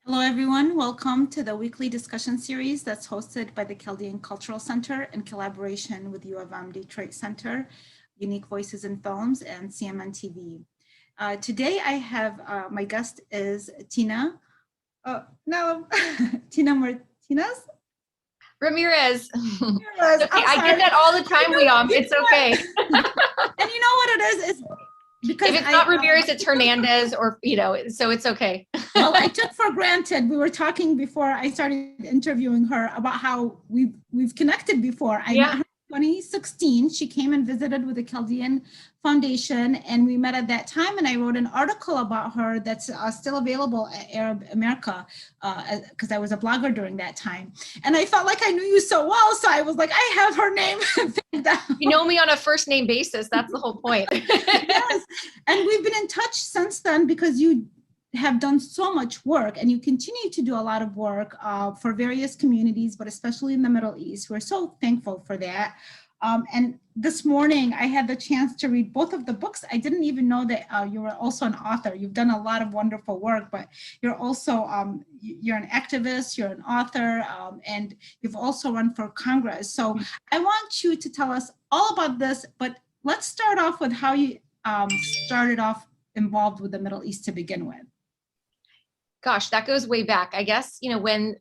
Hello, everyone. Welcome to the weekly discussion series that's hosted by the Chaldean Cultural Center in collaboration with U of M Detroit Center, Unique Voices in Films, and CMN TV. Today, I have my guest is Tina. Tina Martinez. Ramirez. Ramirez. Okay, I get that all the time, Liam. It's okay. And you know what it is? It's because if it's not Ramirez, it's Hernandez, or so it's okay. Well, I took for granted. We were talking before I started interviewing her about how we've connected before. I met her in 2016. She came and visited with the Chaldean Foundation, and we met at that time. And I wrote an article about her that's still available at Arab America, because I was a blogger during that time. And I felt like I knew you so well, so I was like, I have her name. You know me on a first name basis. That's the whole point. Yes, and we've been in touch since then because you have done so much work, and you continue to do a lot of work for various communities, but especially in the Middle East. We're so thankful for that. And this morning, I had the chance to read both of the books. I didn't even know that you were also an author. You've done a lot of wonderful work, but you're also, you're an activist, you're an author, and you've also run for Congress. So I want you to tell us all about this, but let's start off with how you started off involved with the Middle East to begin with. Gosh, that goes way back. I guess, when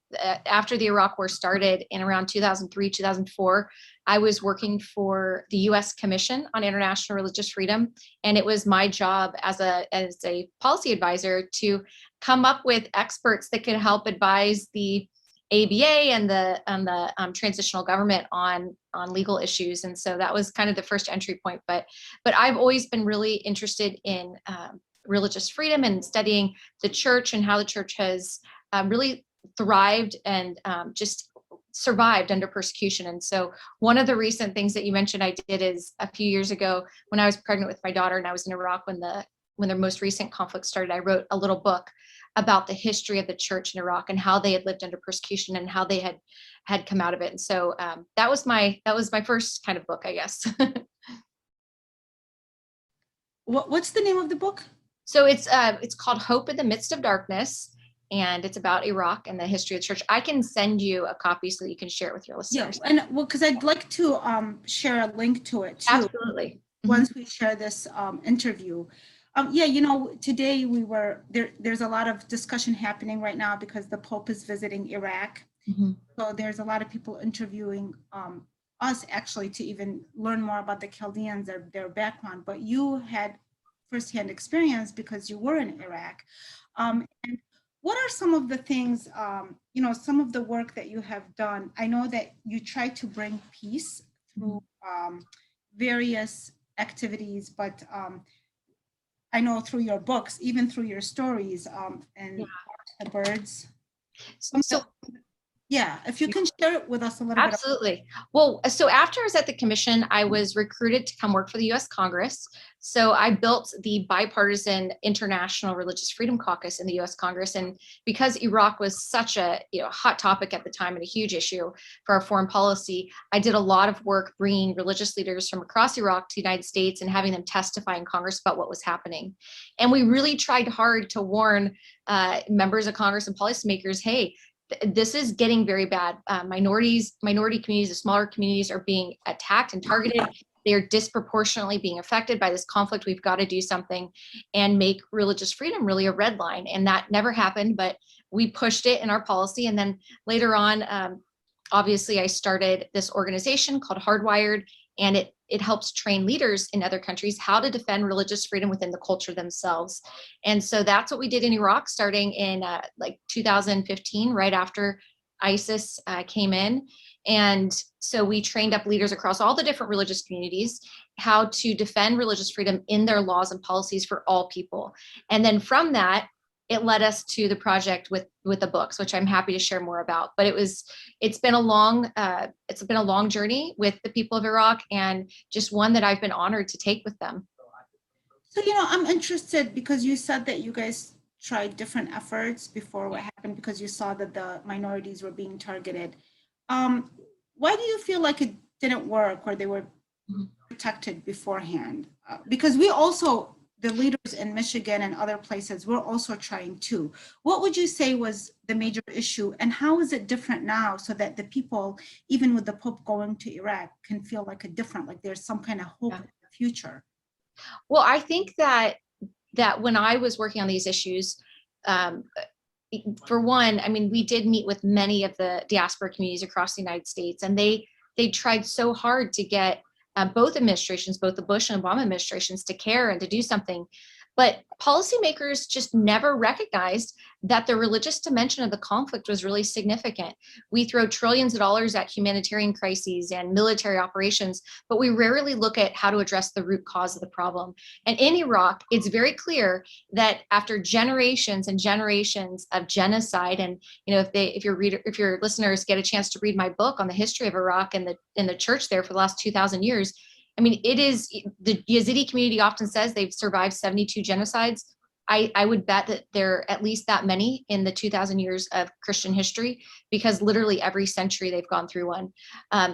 after the Iraq War started in around 2003, 2004, I was working for the U.S. Commission on International Religious Freedom. And it was my job as a policy advisor to come up with experts that could help advise the ABA and the transitional government on legal issues. And so that was kind of the first entry point. But I've always been really interested in religious freedom and studying the church and how the church has really thrived and just survived under persecution. And so one of the recent things that you mentioned I did is a few years ago when I was pregnant with my daughter and I was in Iraq when the most recent conflict started, I wrote a little book about the history of the church in Iraq and how they had lived under persecution and how they had come out of it. And so that was my first kind of book, I guess. What's the name of the book? So it's called Hope in the Midst of Darkness, and it's about Iraq and the history of the church. I can send you a copy so that you can share it with your listeners. Yeah, and well, because I'd like to share a link to it too. Absolutely. Once we share this interview. Yeah, today there's a lot of discussion happening right now because the Pope is visiting Iraq. So there's a lot of people interviewing us actually to even learn more about the Chaldeans, their background, but you had firsthand experience because you were in Iraq. And what are some of the things, some of the work that you have done? I know that you try to bring peace through various activities, but I know through your books, even through your stories and the birds. So yeah, if you can share it with us a little bit. Absolutely. Well, so after I was at the commission, I was recruited to come work for the U.S. Congress. So I built the bipartisan International Religious Freedom Caucus in the U.S. Congress. And because Iraq was such a hot topic at the time and a huge issue for our foreign policy, I did a lot of work bringing religious leaders from across Iraq to the United States and having them testify in Congress about what was happening. And we really tried hard to warn members of Congress and policymakers, hey, this is getting very bad. Minority communities, the smaller communities are being attacked and targeted. They are disproportionately being affected by this conflict. We've got to do something and make religious freedom really a red line. And that never happened, but we pushed it in our policy. And then later on, obviously I started this organization called Hardwired, and it helps train leaders in other countries how to defend religious freedom within the culture themselves. And so that's what we did in Iraq, starting in 2015, right after ISIS came in. And so we trained up leaders across all the different religious communities how to defend religious freedom in their laws and policies for all people. And then from that, it led us to the project with the books, which I'm happy to share more about. But it's been a long journey with the people of Iraq, and just one that I've been honored to take with them. So I'm interested because you said that you guys tried different efforts before what happened because you saw that the minorities were being targeted. Why do you feel like it didn't work or they were protected beforehand? Because we also the leaders in Michigan and other places were also trying too. What would you say was the major issue, and how is it different now, so that the people, even with the Pope going to Iraq, can feel like like there's some kind of hope in the future? Well, I think that when I was working on these issues, for one, I mean, we did meet with many of the diaspora communities across the United States, and they tried so hard to get both administrations, both the Bush and Obama administrations, to care and to do something. But policymakers just never recognized that the religious dimension of the conflict was really significant. We throw trillions of dollars at humanitarian crises and military operations, but we rarely look at how to address the root cause of the problem. And in Iraq, it's very clear that after generations and generations of genocide, and if your listeners get a chance to read my book on the history of Iraq and the church there for the last 2,000 years, I mean, it is, the Yazidi community often says they've survived 72 genocides. I would bet that there are at least that many in the 2,000 years of Christian history, because literally every century they've gone through one.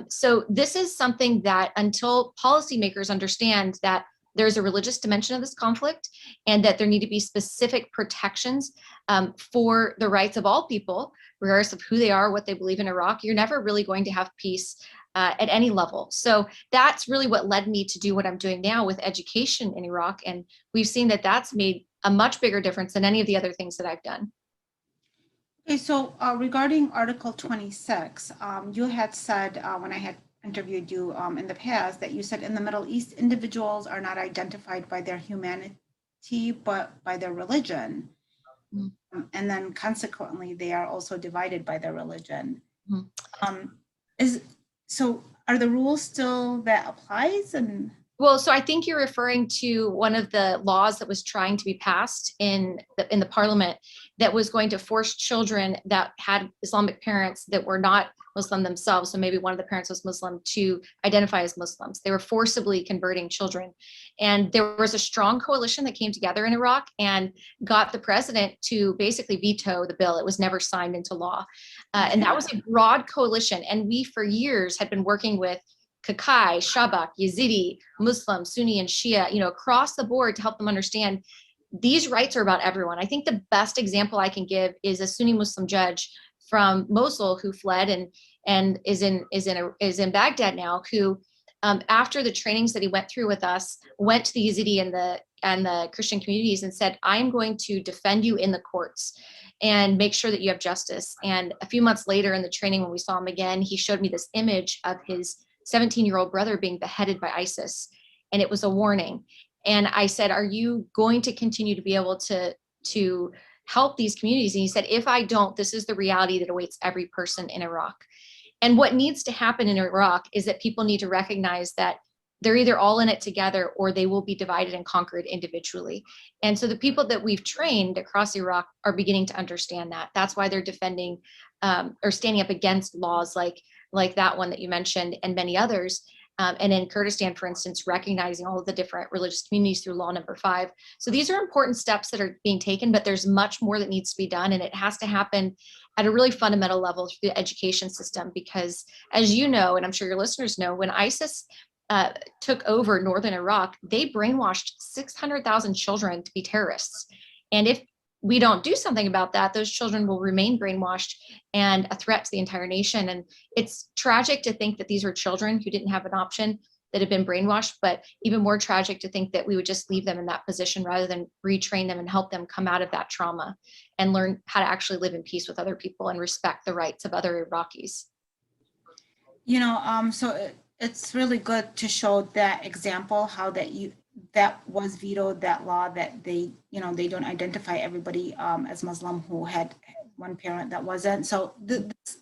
So this is something that, until policymakers understand that there's a religious dimension of this conflict and that there need to be specific protections for the rights of all people, regardless of who they are, what they believe in Iraq, you're never really going to have peace at any level. So that's really what led me to do what I'm doing now with education in Iraq. And we've seen that that's made a much bigger difference than any of the other things that I've done. Okay, so regarding Article 26, you had said when I had interviewed you in the past that you said in the Middle East, individuals are not identified by their humanity, but by their religion. Mm-hmm. And then consequently, they are also divided by their religion. Mm-hmm. So are the rules still that applies? And well, so I think you're referring to one of the laws that was trying to be passed in the parliament that was going to force children that had Islamic parents that were not Muslim themselves, so maybe one of the parents was Muslim, to identify as Muslims. They were forcibly converting children. And there was a strong coalition that came together in Iraq and got the president to basically veto the bill. It was never signed into law. And that was a broad coalition. And we, for years, had been working with Kakai, Shabak, Yazidi, Muslim, Sunni, and Shia, across the board to help them understand these rights are about everyone. I think the best example I can give is a Sunni Muslim judge from Mosul who fled and is in Baghdad now, who after the trainings that he went through with us, went to the Yazidi and the Christian communities and said, I'm going to defend you in the courts and make sure that you have justice. And a few months later in the training, when we saw him again, he showed me this image of his 17-year-old brother being beheaded by ISIS. And it was a warning. And I said, are you going to continue to be able to help these communities? And he said, if I don't, this is the reality that awaits every person in Iraq. And what needs to happen in Iraq is that people need to recognize that they're either all in it together or they will be divided and conquered individually. And so the people that we've trained across Iraq are beginning to understand that. That's why they're defending or standing up against laws like that one that you mentioned and many others. And in Kurdistan, for instance, recognizing all of the different religious communities through law number 5. So these are important steps that are being taken, but there's much more that needs to be done. And it has to happen at a really fundamental level through the education system, because as you know, and I'm sure your listeners know, when ISIS took over northern Iraq, they brainwashed 600,000 children to be terrorists. And if we don't do something about that, those children will remain brainwashed and a threat to the entire nation. And it's tragic to think that these were children who didn't have an option that had been brainwashed, but even more tragic to think that we would just leave them in that position rather than retrain them and help them come out of that trauma and learn how to actually live in peace with other people and respect the rights of other Iraqis. So it's really good to show that example, how that was vetoed, that law that they don't identify everybody as Muslim who had one parent that wasn't. So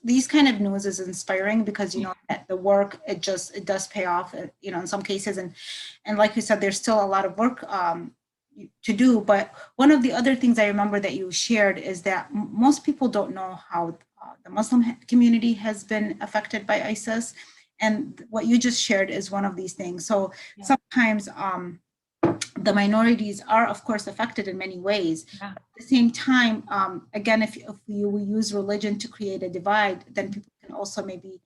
these kind of news is inspiring, because that the work, it does pay off, in some cases, and like you said, there's still a lot of work to do. But one of the other things I remember that you shared is that most people don't know how the Muslim community has been affected by ISIS, and what you just shared is one of these things. So sometimes the minorities are, of course, affected in many ways. Yeah. At the same time, again, if you use religion to create a divide, then people can also maybe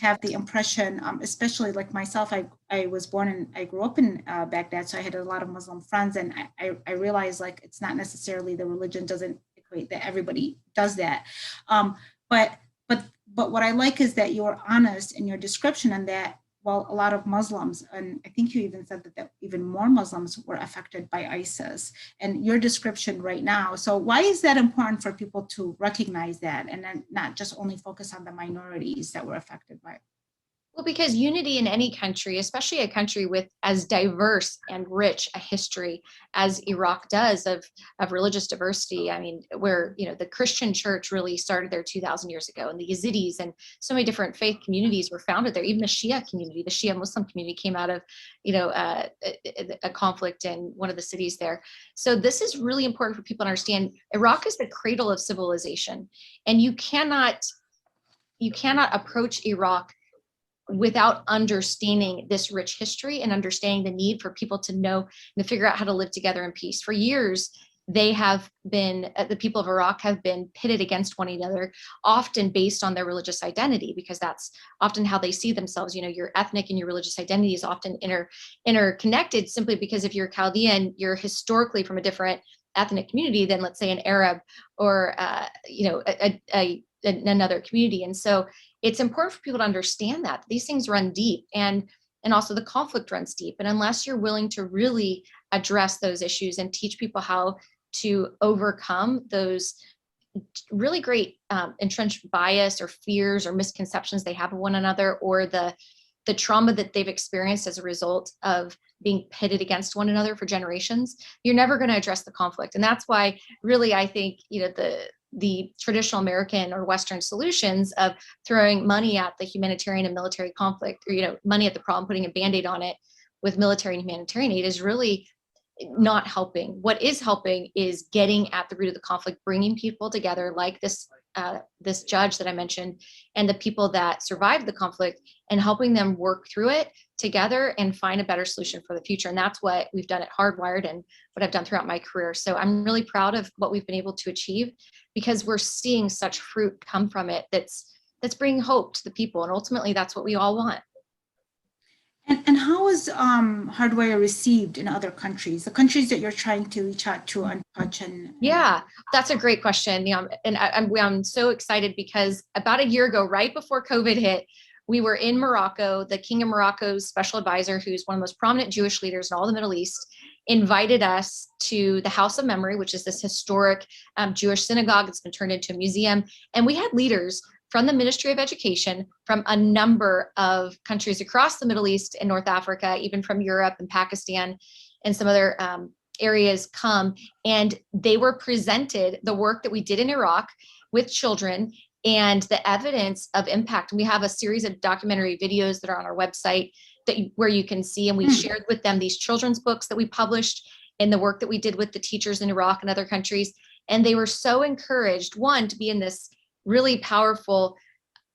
have the impression, especially like myself, I was born and I grew up in Baghdad, so I had a lot of Muslim friends, and I realized like it's not necessarily the religion doesn't equate that everybody does that. But what I like is that you're honest in your description, and that, well, a lot of Muslims, and I think you even said that even more Muslims were affected by ISIS, and your description right now. So why is that important for people to recognize that, and then not just only focus on the minorities that were affected by it? Well, because unity in any country, especially a country with as diverse and rich a history as Iraq does of religious diversity. I mean, where, you know, the Christian church really started there 2,000 years ago, and the Yazidis and so many different faith communities were founded there. Even the Shia community, the Shia Muslim community came out of, you know, a conflict in one of the cities there. So this is really important for people to understand. Iraq is the cradle of civilization, and you cannot approach Iraq without understanding this rich history and understanding the need for people to know and to figure out how to live together in peace. For years, they have been, the people of Iraq have been pitted against one another, often based on their religious identity, because that's often how they see themselves. You know, your ethnic and your religious identity is often interconnected, simply because if you're Chaldean, you're historically from a different ethnic community than, let's say, an Arab or, you know, another community. And so it's important for people to understand that these things run deep, and also the conflict runs deep. And unless you're willing to really address those issues and teach people how to overcome those really great entrenched bias or fears or misconceptions they have of one another, or the trauma that they've experienced as a result of being pitted against one another for generations, you're never going to address the conflict. And that's why really I think, you know, the traditional American or Western solutions of throwing money at the humanitarian and military conflict, or, you know, money at the problem, putting a Band-Aid on it with military and humanitarian aid, is really not helping. What is helping is getting at the root of the conflict, bringing people together like this judge that I mentioned, and the people that survived the conflict, and helping them work through it together and find a better solution for the future. And that's what we've done at Hardwired, and what I've done throughout my career. So I'm really proud of what we've been able to achieve, because we're seeing such fruit come from it that's bringing hope to the people. And ultimately, that's what we all want. And how is Hardwire received in other countries, the countries that you're trying to reach out to and touch? And yeah, that's a great question. And I'm so excited, because about a year ago, right before COVID hit, we were in Morocco. The King of Morocco's special advisor, who's one of the most prominent Jewish leaders in all the Middle East, invited us to the House of Memory, which is this historic Jewish synagogue that's been turned into a museum. And we had leaders from the Ministry of Education from a number of countries across the Middle East and North Africa, even from Europe and Pakistan and some other areas come. And they were presented the work that we did in Iraq with children and the evidence of impact. And we have a series of documentary videos that are on our website where you can see, and we shared with them these children's books that we published and the work that we did with the teachers in Iraq and other countries. And they were so encouraged, one, to be in this really powerful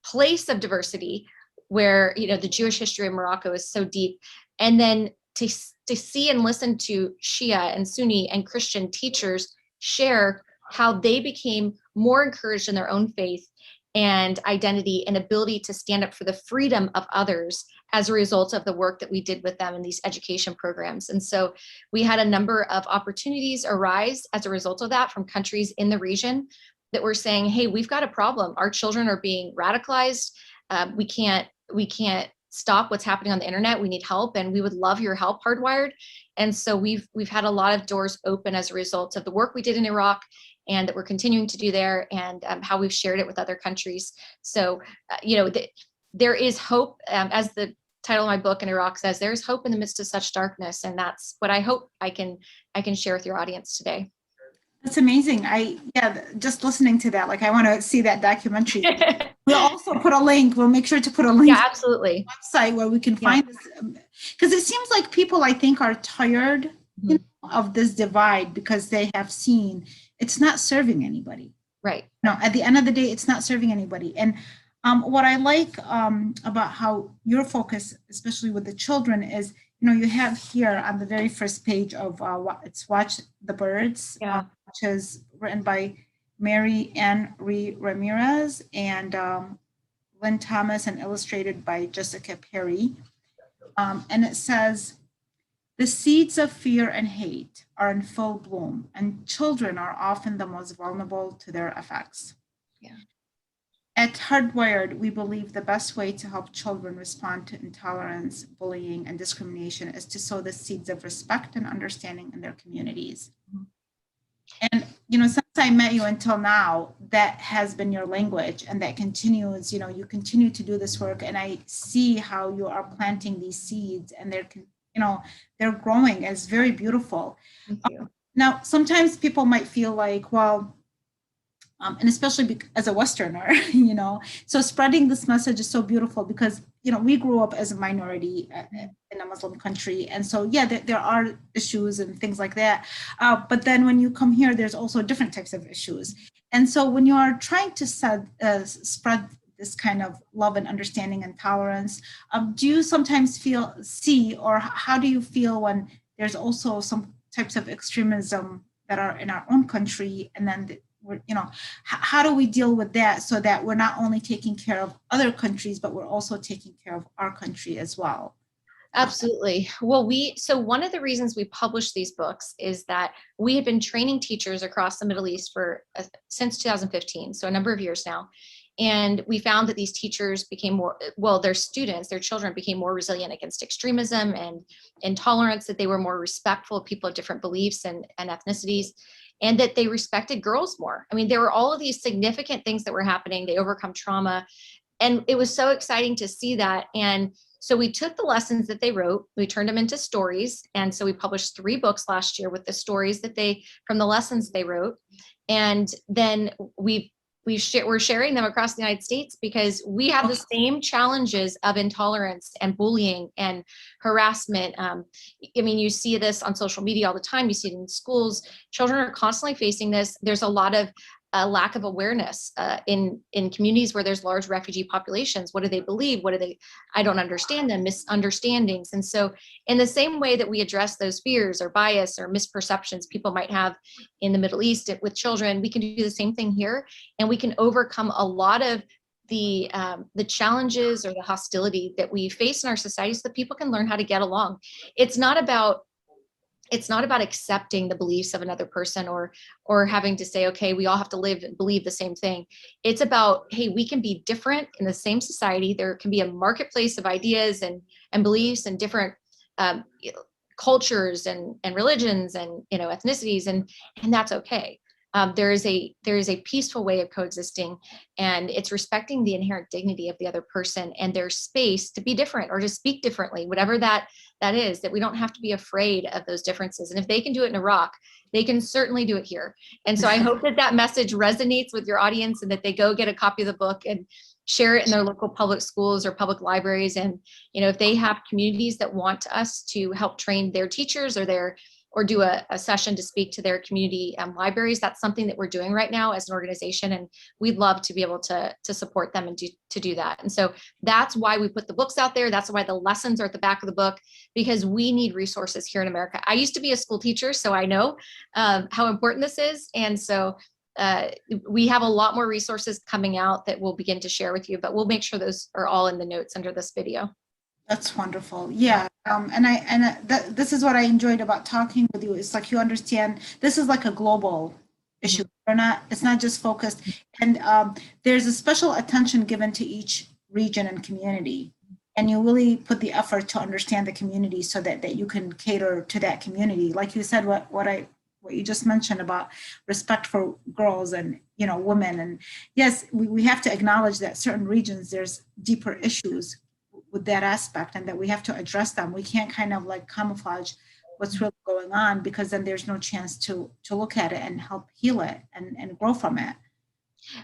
place of diversity where, you know, the Jewish history of Morocco is so deep. And then to see and listen to Shia and Sunni and Christian teachers share how they became more encouraged in their own faith and identity and ability to stand up for the freedom of others as a result of the work that we did with them in these education programs. And so we had a number of opportunities arise as a result of that from countries in the region that were saying, hey, we've got a problem. Our children are being radicalized. We can't stop what's happening on the internet. We need help, and we would love your help, Hardwired. And so we've had a lot of doors open as a result of the work we did in Iraq, and that we're continuing to do there, and how we've shared it with other countries. So, you know, there is hope, as the title of my book in Iraq says, there's hope in the midst of such darkness. And that's what I hope I can share with your audience today. That's amazing. Just listening to that, like, I want to see that documentary. We'll also put a link. We'll make sure to put a link. Yeah, absolutely. To the website where we can find this, because it seems like people, I think, are tired of this divide, because they have seen it's not serving anybody. Right. No, at the end of the day, it's not serving anybody. And what I like about how your focus, especially with the children, is, you know, you have here on the very first page of it's Watch the Birds, which is written by Mary Ann Ramirez and Lynn Thomas and illustrated by Jessica Perry. And it says, the seeds of fear and hate are in full bloom, and children are often the most vulnerable to their effects. Yeah. At Hardwired, we believe the best way to help children respond to intolerance, bullying, and discrimination is to sow the seeds of respect and understanding in their communities. And, since I met you until now, that has been your language, and that continues, you continue to do this work, and I see how you are planting these seeds, and they're growing. It's very beautiful. Thank you. Now, sometimes people might feel like, well, and especially as a Westerner, so spreading this message is so beautiful because, we grew up as a minority in a Muslim country. And so, yeah, there are issues and things like that. But then when you come here, there's also different types of issues. And so when you are trying to spread this kind of love and understanding and tolerance, do you sometimes or how do you feel when there's also some types of extremism that are in our own country, and then how do we deal with that so that we're not only taking care of other countries, but we're also taking care of our country as well? Absolutely. Well, so one of the reasons we published these books is that we had been training teachers across the Middle East since 2015, so a number of years now. And we found that these teachers became their children became more resilient against extremism and intolerance, that they were more respectful of people of different beliefs and ethnicities, and that they respected girls more. I mean, there were all of these significant things that were happening. They overcome trauma. And it was so exciting to see that. And so we took the lessons that they wrote, we turned them into stories. And so we published 3 books last year with the stories from the lessons they wrote. And then we're sharing them across the United States because we have the same challenges of intolerance and bullying and harassment. I mean, you see this on social media all the time. You see it in schools. Children are constantly facing this. There's a lot of lack of awareness in communities where there's large refugee populations. What do they believe? I don't understand them, misunderstandings. And so in the same way that we address those fears or bias or misperceptions people might have in the Middle East with children, we can do the same thing here. And we can overcome a lot of the challenges or the hostility that we face in our society so that people can learn how to get along. It's not about accepting the beliefs of another person or having to say, okay, we all have to live and believe the same thing. It's about, hey, we can be different in the same society. There can be a marketplace of ideas and beliefs and different cultures and religions and ethnicities, and that's okay. There is a peaceful way of coexisting, and it's respecting the inherent dignity of the other person and their space to be different or to speak differently, whatever that is, that we don't have to be afraid of those differences. And if they can do it in Iraq, they can certainly do it here. And so I hope that message resonates with your audience and that they go get a copy of the book and share it in their local public schools or public libraries. And, if they have communities that want us to help train their teachers or do a session to speak to their community libraries, that's something that we're doing right now as an organization. And we'd love to be able to support them and to do that. And so that's why we put the books out there. That's why the lessons are at the back of the book, because we need resources here in America. I used to be a school teacher, so I know how important this is. And so we have a lot more resources coming out that we'll begin to share with you, but we'll make sure those are all in the notes under this video. That's wonderful. Yeah. This is what I enjoyed about talking with you. It's like you understand this is like a global issue. It's not just focused. And there's a special attention given to each region and community. And you really put the effort to understand the community so that you can cater to that community. Like you said, what you just mentioned about respect for girls and women. And yes, we have to acknowledge that certain regions there's deeper issues with that aspect and that we have to address them. We can't kind of like camouflage what's really going on, because then there's no chance to look at it and help heal it and grow from it.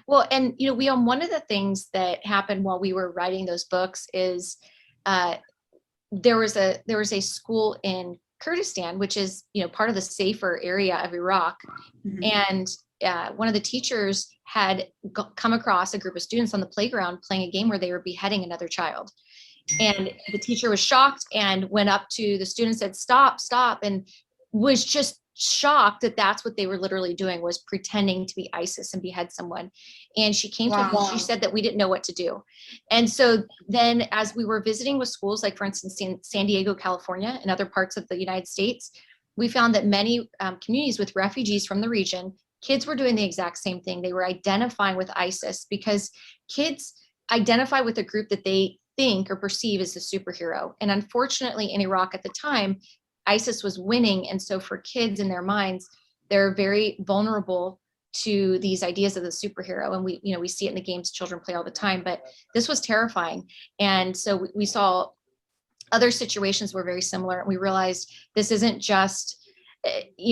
Well, and one of the things that happened while we were writing those books is there was a school in Kurdistan, which is part of the safer area of Iraq. Mm-hmm. And one of the teachers had come across a group of students on the playground playing a game where they were beheading another child. And the teacher was shocked and went up to the student and said, stop, and was just shocked that that's what they were literally doing, was pretending to be ISIS and behead someone. And she came to us, she said that we didn't know what to do. And so then as we were visiting with schools, like for instance, San Diego, California, and other parts of the United States, we found that many communities with refugees from the region, kids were doing the exact same thing. They were identifying with ISIS because kids identify with a group that they think or perceive as the superhero. And unfortunately in Iraq at the time, ISIS was winning. And so for kids in their minds, they're very vulnerable to these ideas of the superhero. And we see it in the games children play all the time, but this was terrifying. And so we saw other situations were very similar. And we realized this isn't just,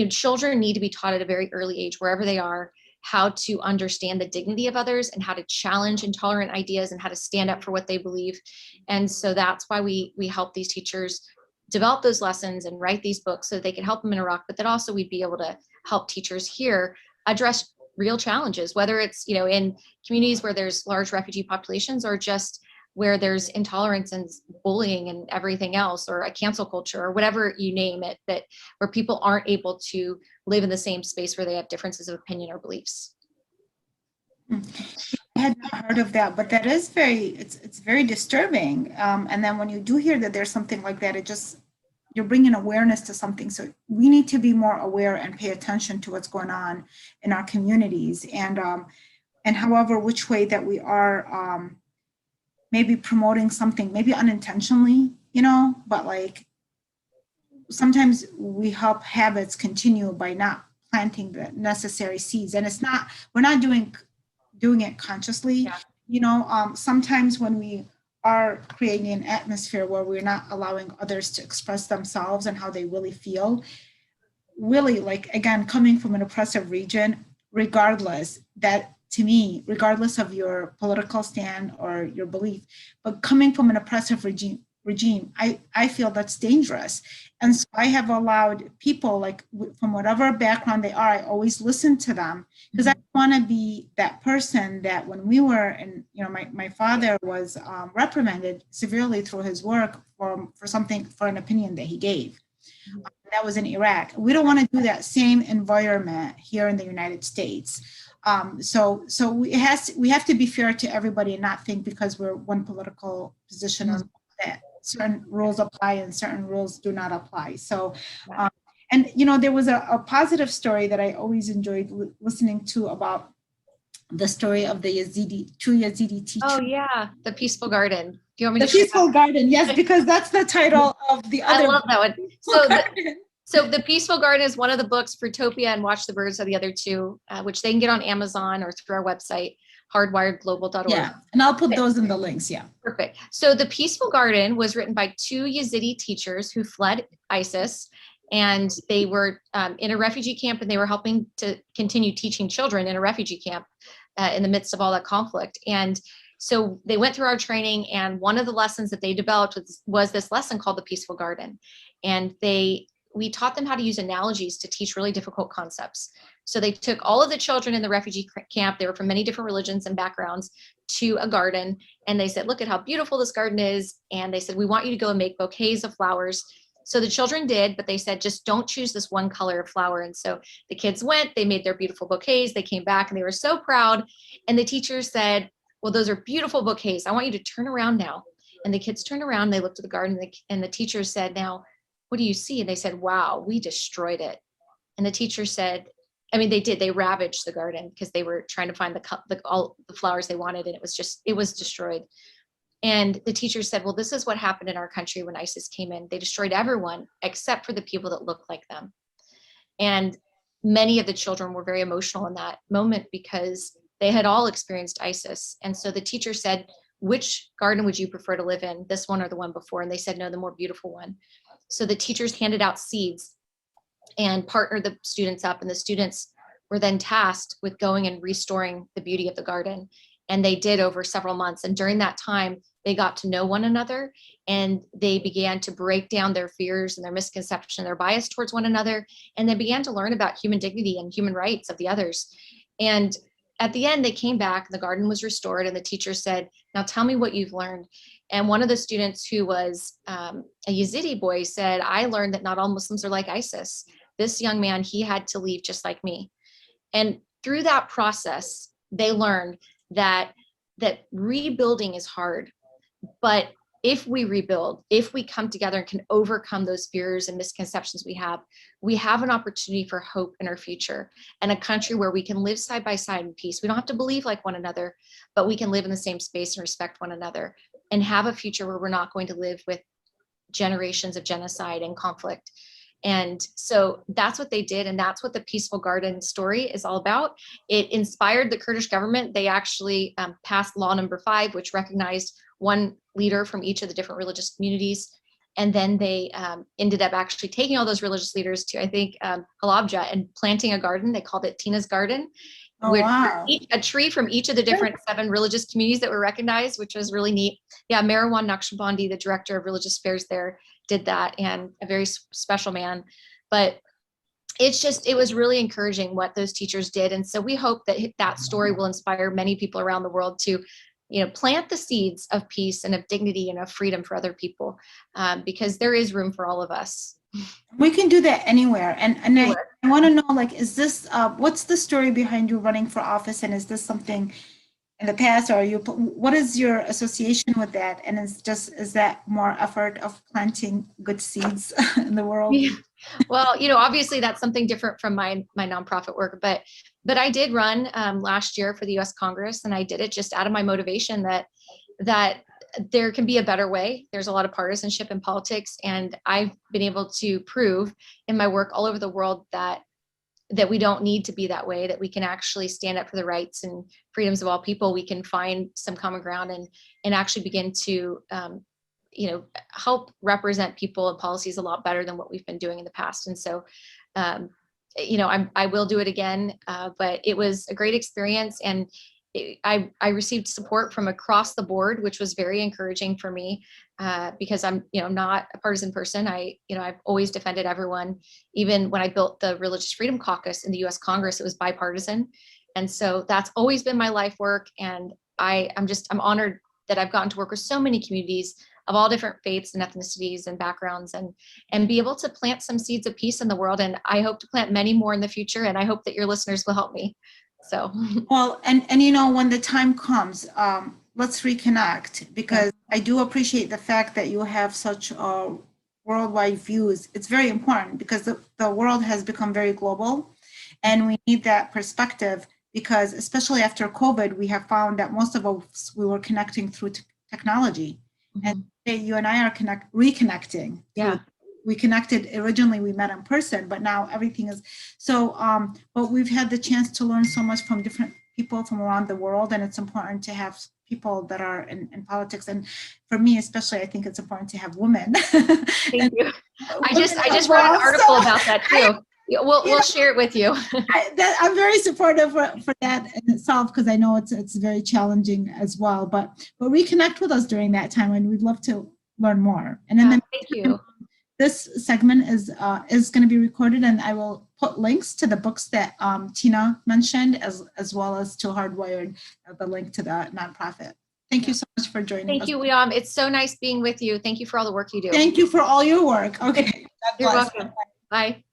children need to be taught at a very early age, wherever they are, how to understand the dignity of others and how to challenge intolerant ideas and how to stand up for what they believe. And so that's why we help these teachers develop those lessons and write these books so that they can help them in Iraq, but that also we'd be able to help teachers here address real challenges, whether it's, in communities where there's large refugee populations or just where there's intolerance and bullying and everything else, or a cancel culture or whatever you name it, that where people aren't able to live in the same space where they have differences of opinion or beliefs. I had not heard of that, but that is it's very disturbing. And then when you do hear that there's something like that, you're bringing awareness to something. So we need to be more aware and pay attention to what's going on in our communities, and however, which way that we are maybe promoting something, maybe unintentionally, but like sometimes we help habits continue by not planting the necessary seeds. And we're not doing it consciously. Yeah. Sometimes when we are creating an atmosphere where we're not allowing others to express themselves and how they really feel, really, like, again, coming from an oppressive region, regardless of your political stand or your belief, but coming from an oppressive regime, I feel that's dangerous. And so I have allowed people, like, from whatever background they are, I always listen to them, because I want to be that person that when we were in, my father was reprimanded severely through his work for an opinion that he gave. That was in Iraq. We don't want to do that same environment here in the United States. So we have to be fair to everybody and not think because we're one political position or that certain rules apply and certain rules do not apply. So, and there was a positive story that I always enjoyed listening to about the story of the two Yazidi teachers. Oh yeah, the Peaceful Garden. Do you want me to? The Peaceful Garden, yes, because that's the title of the other. I love that one. So the Peaceful Garden is one of the books. Fruitopia and Watch the Birds are the other two, which they can get on Amazon or through our website, hardwiredglobal.org. Yeah, and I'll put those in the links, yeah. Perfect. So the Peaceful Garden was written by two Yazidi teachers who fled ISIS, and they were in a refugee camp, and they were helping to continue teaching children in a refugee camp in the midst of all that conflict. And so they went through our training, and one of the lessons that they developed was this lesson called the Peaceful Garden. And we taught them how to use analogies to teach really difficult concepts. So they took all of the children in the refugee camp, they were from many different religions and backgrounds, to a garden. And they said, look at how beautiful this garden is. And they said, we want you to go and make bouquets of flowers. So the children did, but they said, just don't choose this one color of flower. And so the kids went, they made their beautiful bouquets, they came back and they were so proud. And the teacher said, well, those are beautiful bouquets. I want you to turn around now. And the kids turned around, they looked at the garden, and the teacher said, now, what do you see? And they said, wow, we destroyed it. And the teacher said, they ravaged the garden because they were trying to find all the flowers they wanted. And it was destroyed. And the teacher said, well, this is what happened in our country when ISIS came in. They destroyed everyone except for the people that looked like them. And many of the children were very emotional in that moment because they had all experienced ISIS. And so the teacher said, which garden would you prefer to live in, this one or the one before? And they said, no, the more beautiful one. So the teachers handed out seeds and partnered the students up, and the students were then tasked with going and restoring the beauty of the garden. And they did over several months. And during that time, they got to know one another, and they began to break down their fears and their misconception, their bias towards one another. And they began to learn about human dignity and human rights of the others. And at the end, they came back, the garden was restored, and the teacher said, now tell me what you've learned. And one of the students, who was a Yazidi boy, said, I learned that not all Muslims are like ISIS. this young man, he had to leave just like me. And through that process, they learned that rebuilding is hard, but if we rebuild, if we come together and can overcome those fears and misconceptions we have an opportunity for hope in our future and a country where we can live side by side in peace. We don't have to believe like one another, but we can live in the same space and respect one another and have a future where we're not going to live with generations of genocide and conflict. And so that's what they did. And that's what the Peaceful Garden story is all about. It inspired the Kurdish government. They actually passed law number 5, which recognized one leader from each of the different religious communities. And then they ended up actually taking all those religious leaders to, I think, Halabja and planting a garden. They called it Tina's Garden. Oh, wow. A tree from each of the different 7 religious communities that were recognized, which was really neat. Yeah, Marwan Naqshbandi, the director of religious affairs there, did that, and a very special man. But it was really encouraging what those teachers did. And so we hope that that story will inspire many people around the world to, plant the seeds of peace and of dignity and of freedom for other people, because there is room for all of us. We can do that anywhere. And I want to know, like, is this, what's the story behind you running for office? And is this something in the past, or what is your association with that? And is that more effort of planting good seeds in the world? Yeah. Well, obviously that's something different from my nonprofit work, but I did run last year for the U.S. Congress, and I did it just out of my motivation that there can be a better way. There's a lot of partisanship in politics, and I've been able to prove in my work all over the world that we don't need to be that way, that we can actually stand up for the rights and freedoms of all people. We can find some common ground and actually begin to, help represent people and policies a lot better than what we've been doing in the past. And so, I will do it again, but it was a great experience. And I received support from across the board, which was very encouraging for me, because I'm, not a partisan person. I've always defended everyone. Even when I built the Religious Freedom Caucus in the U.S. Congress, it was bipartisan. And so that's always been my life work. And I'm honored that I've gotten to work with so many communities of all different faiths and ethnicities and backgrounds, and be able to plant some seeds of peace in the world. And I hope to plant many more in the future. And I hope that your listeners will help me. So, well, and when the time comes, let's reconnect, because I do appreciate the fact that you have such worldwide views. It's very important because the world has become very global, and we need that perspective, because especially after COVID, we have found that most of us, we were connecting through technology. Mm-hmm. And today you and I are reconnecting. Yeah. We connected originally, we met in person, but now everything is so, but we've had the chance to learn so much from different people from around the world. And it's important to have people that are in politics. And for me, especially, I think it's important to have women. Thank you. I just wrote an article about that too. We'll share it with you. I'm very supportive for that in itself, because I know it's very challenging as well. But reconnect with us during that time, and we'd love to learn more. And then thank you. This segment is going to be recorded, and I will put links to the books that Tina mentioned, as well as to Hardwired, the link to the nonprofit. Thank you so much for joining us. Thank you, Liam. It's so nice being with you. Thank you for all the work you do. Thank you for all your work. Okay. You're welcome. Bye.